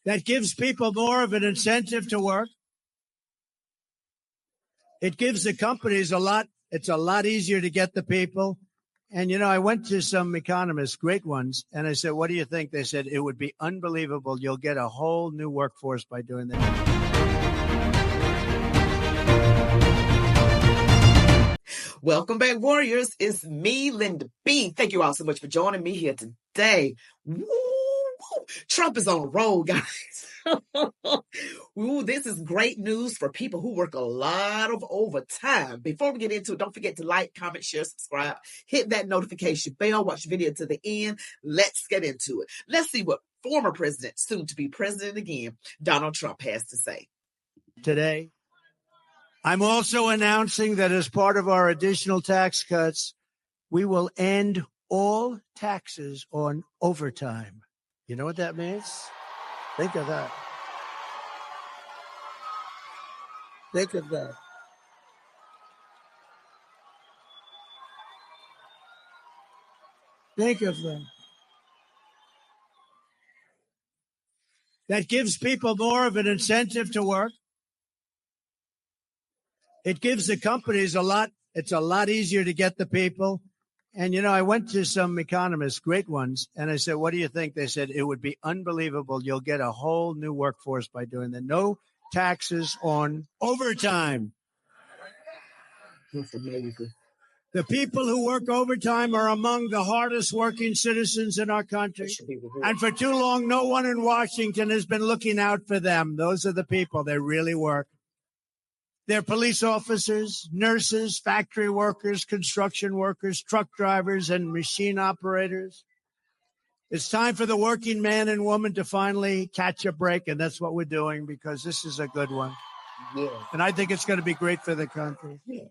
that gives people more of an incentive to work. It gives the companies it's a lot easier to get the people. And, I went to some economists, great ones, and I said, what do you think? They said, it would be unbelievable. You'll get a whole new workforce by doing that. Welcome back, warriors. It's me, Linda B. Thank you all so much for joining me here today. Woo! Trump is on the road, guys. Ooh, this is great news for people who work a lot of overtime. Before we get into it, don't forget to like, comment, share, subscribe, hit that notification bell, watch the video to the end. Let's get into it. Let's see what former president, soon to be president again, Donald Trump has to say. Today, I'm also announcing that as part of our additional tax cuts, we will end all taxes on overtime. You know what that means? Think of that. Think of that. Think of that. That gives people more of an incentive to work. It gives the companies it's a lot easier to get the people. And, I went to some economists, great ones, and I said, what do you think? They said, it would be unbelievable. You'll get a whole new workforce by doing that. No taxes on overtime. That's amazing. The people who work overtime are among the hardest working citizens in our country. And for too long, no one in Washington has been looking out for them. Those are the people that really work. They're police officers, nurses, factory workers, construction workers, truck drivers, and machine operators. It's time for the working man and woman to finally catch a break, and that's what we're doing because this is a good one. Yeah. And I think it's going to be great for the country. Yeah.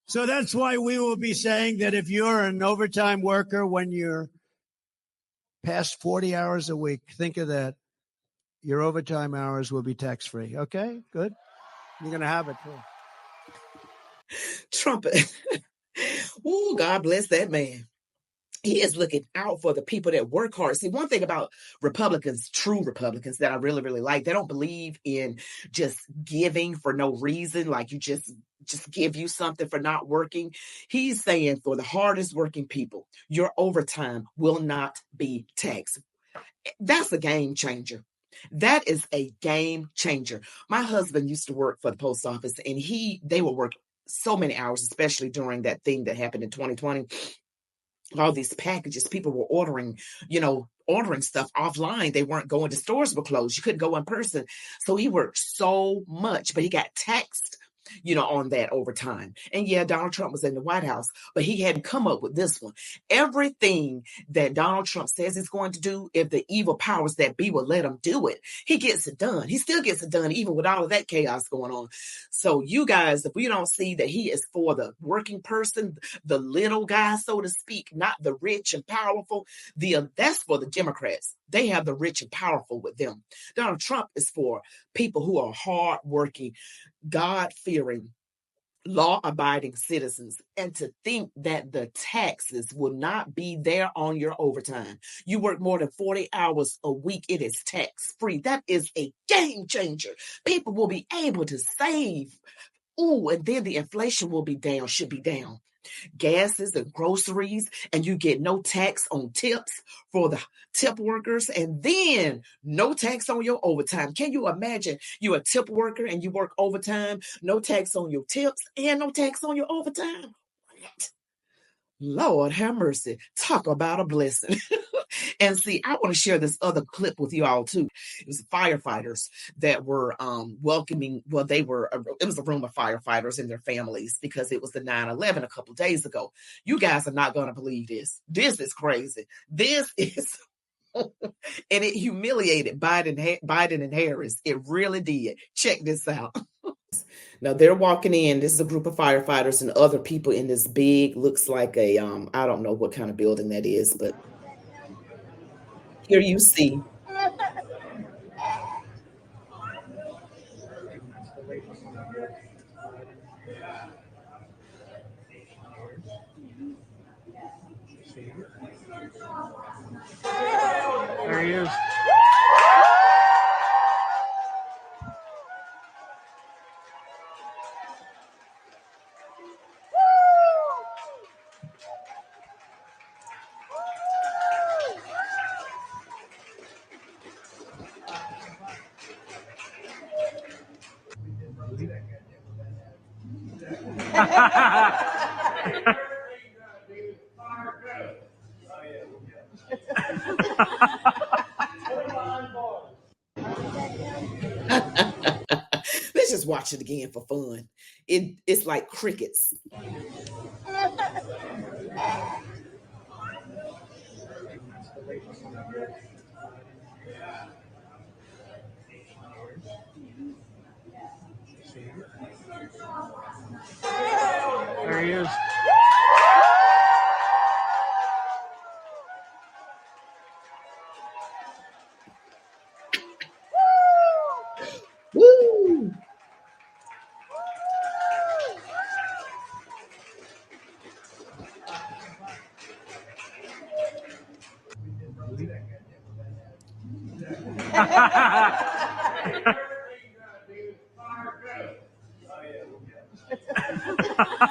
So that's why we will be saying that if you're an overtime worker when you're past 40 hours a week, think of that. Your overtime hours will be tax-free. Okay, good. You're going to have it, too. Trump. Ooh, God bless that man. He is looking out for the people that work hard. See, one thing about Republicans, true Republicans that I really, really like, they don't believe in just giving for no reason, like you just give you something for not working. He's saying for the hardest working people, your overtime will not be taxed. That's a game changer. That is a game changer. My husband used to work for the post office, and they would work so many hours, especially during that thing that happened in 2020. All these packages, people were ordering stuff offline. They weren't going to stores were closed. You couldn't go in person. So he worked so much, but he got taxed, on that overtime. And yeah, Donald Trump was in the White House, but he hadn't come up with this one. Everything that Donald Trump says he's going to do, if the evil powers that be will let him do it, he gets it done. He still gets it done, even with all of that chaos going on. So you guys, if we don't see that he is for the working person, the little guy, so to speak, not the rich and powerful, that's for the Democrats. They have the rich and powerful with them. Donald Trump is for people who are hardworking, God-fearing, law-abiding citizens. And to think that the taxes will not be there on your overtime. You work more than 40 hours a week, it is tax-free. That is a game changer. People will be able to save. Ooh, and then the inflation should be down. Gases and groceries, and you get no tax on tips for the tip workers, and then no tax on your overtime. Can you imagine you're a tip worker and you work overtime, no tax on your tips and no tax on your overtime? What? Lord have mercy. Talk about a blessing. And see, I want to share this other clip with you all too. It was firefighters that were welcoming. Well, it was a room of firefighters and their families because it was the 9/11 a couple of days ago. You guys are not going to believe this. This is crazy. This is, and it humiliated Biden and Harris. It really did. Check this out. Now they're walking in. This is a group of firefighters and other people in this big, looks like a, I don't know what kind of building that is, but here you see. There he is. Let's just watch it again for fun. It's like crickets. There he is. Woo!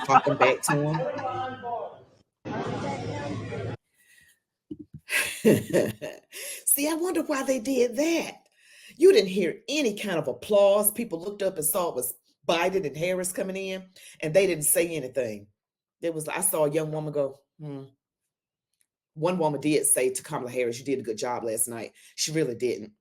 Talking back to him. See, I wonder why they did that. You didn't hear any kind of applause. People looked up and saw it was Biden and Harris coming in, and they didn't say anything. I saw a young woman go, One woman did say to Kamala Harris, "You did a good job last night." She really didn't.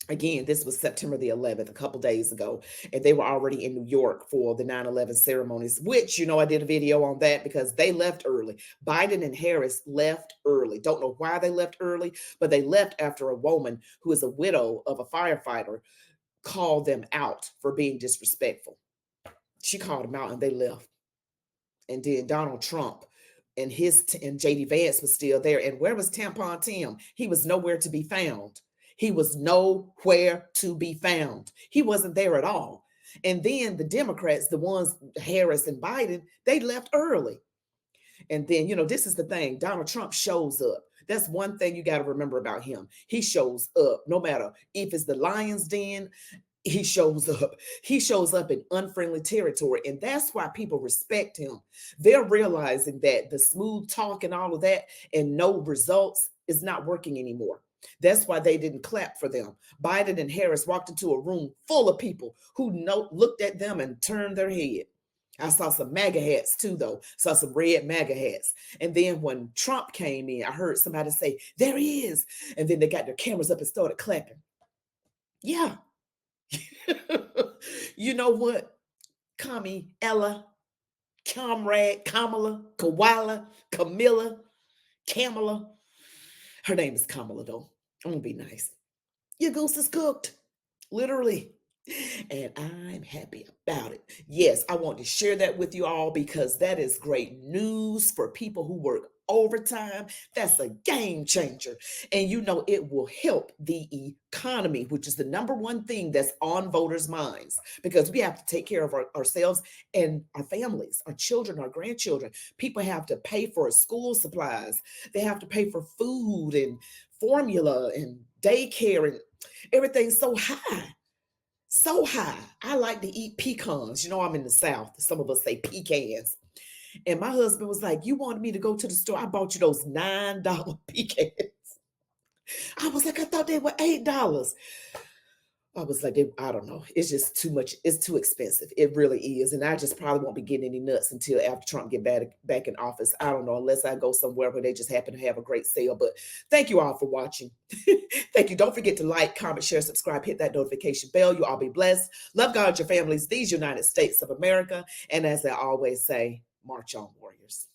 Again, this was September the 11th, a couple days ago, and they were already in New York for the 9/11 ceremonies, which, I did a video on that because they left early. Biden and Harris left early. Don't know why they left early, but they left after a woman who is a widow of a firefighter called them out for being disrespectful. She called them out and they left. And then Donald Trump and JD Vance was still there. And where was Tampon Tim? He was nowhere to be found. He was nowhere to be found. He wasn't there at all. And then the Democrats, the ones, Harris and Biden, they left early. And then, this is the thing. Donald Trump shows up. That's one thing you got to remember about him. He shows up no matter if it's the lion's den. He shows up. He shows up in unfriendly territory. And that's why people respect him. They're realizing that the smooth talk and all of that and no results is not working anymore. That's why they didn't clap for them. Biden and Harris walked into a room full of people who looked at them and turned their head. I saw some MAGA hats too, though. Saw some red MAGA hats. And then when Trump came in, I heard somebody say, "There he is." And then they got their cameras up and started clapping. Yeah. You know what? Kami, Ella, Comrade, Kamala, Koala, Camilla, Kamala. Her name is Kamala, though. I'm going to be nice. Your goose is cooked. Literally. And I'm happy about it. Yes, I want to share that with you all because that is great news for people who work overtime. That's a game changer. And it will help the economy, which is the number one thing that's on voters' minds, because we have to take care of ourselves and our families, our children, our grandchildren. People have to pay for school supplies. They have to pay for food and formula and daycare, and everything's so high. So high. I like to eat pecans. I'm in the South. Some of us say pecans. And my husband was like, "You wanted me to go to the store. I bought you those $9 pecans." I was like, "I thought they were $8. I was like, I don't know. It's just too much. It's too expensive. It really is. And I just probably won't be getting any nuts until after Trump get back in office. I don't know, unless I go somewhere where they just happen to have a great sale. But thank you all for watching. Thank you. Don't forget to like, comment, share, subscribe, hit that notification bell. You all be blessed. Love God, your families, these United States of America. And as I always say, march on, warriors.